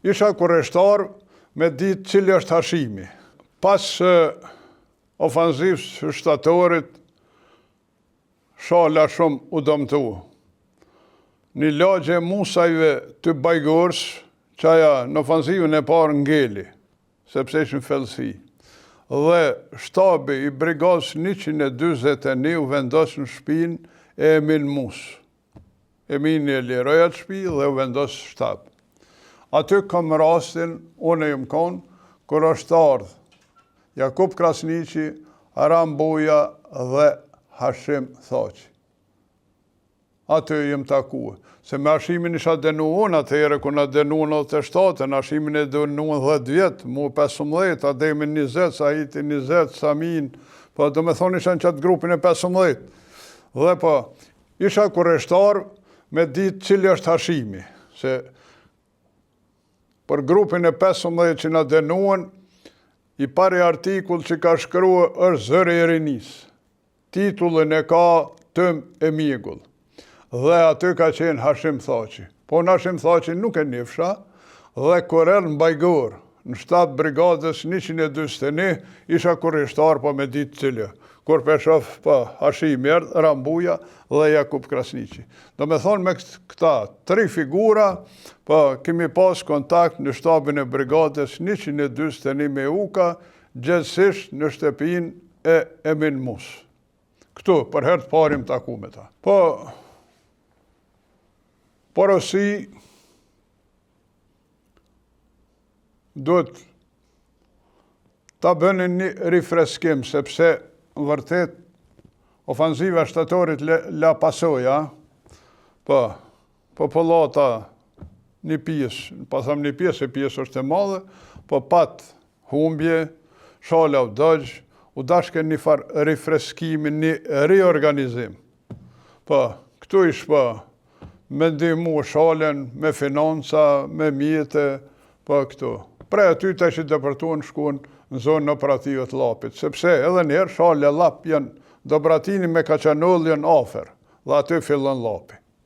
isha kurreshtar me ditë cili është Hashimi. Pas ofanzivës shtatorit, shala shumë u dëmtu. Një lagje Musajve të Bajgorës, qaja në ofanzivën e parë ngeli, sepse ishë në fellësi. Dhe shtabi i brigadës 141 u vendosë në shtëpinë e Emin Mus. Emin e liroja të shtëpi dhe u vendosë shtab. Aty kam rastin, unë e jëmë konë, kur është ardhë Jakub Krasniqi, Aram Buja dhe Hashim Thaqi. Aty jëmë takuë. Se me Hashimin isha denuon atëherë, ku na denuon 87, në Hashimin e denuon 10 vjetë, mu 15, Ademin 20, Sahiti 20, Samin, po do me thonë isha në qatë grupin e 15. Dhe po, isha kurreshtar me ditë cili është Hashimi, se për grupin e 15 që na denuon, i pari artikull që ka shkrua është Zëri i Rinisë. Titullin e ka Tëm e Migull. Dhe aty ka qenë Hashim Thaqi. Po në Hashim Thaqi nuk e njefsha, dhe kur erë në Bajgorë, në shtab brigadës 141, isha kurreshtar po me ditë cilë. Kur peshof po Hashim erdhë, Rambuja dhe Jakub Krasniqi. Do me thonë me këta 3 figura, po kemi pas kontakt në shtabin e brigadës 141 me Uka, gjithësisht në shtëpinë e Emin Mus. Këtu, për herë të parim taku me ta. Po, porosi duhet ta bënin një rifreskim, sepse në vërtet ofanziva shtatorit la pasoja, po popullata një pjesë, pa tham një pjesë, e pjesë është e madhe, po pat humbje, shala u dëgjë, u dashke një farë rifreskimi, një riorganizim. Po, këtu ishë po, me ndihmu shalen, me financa, me mjete, po këtu. Prej aty të që depërtuan shkun në zonë operative të Lapit, sepse edhe njerë shale Lap janë, Dobratini me Kaçanull janë afer, dhe aty fillon Lapi.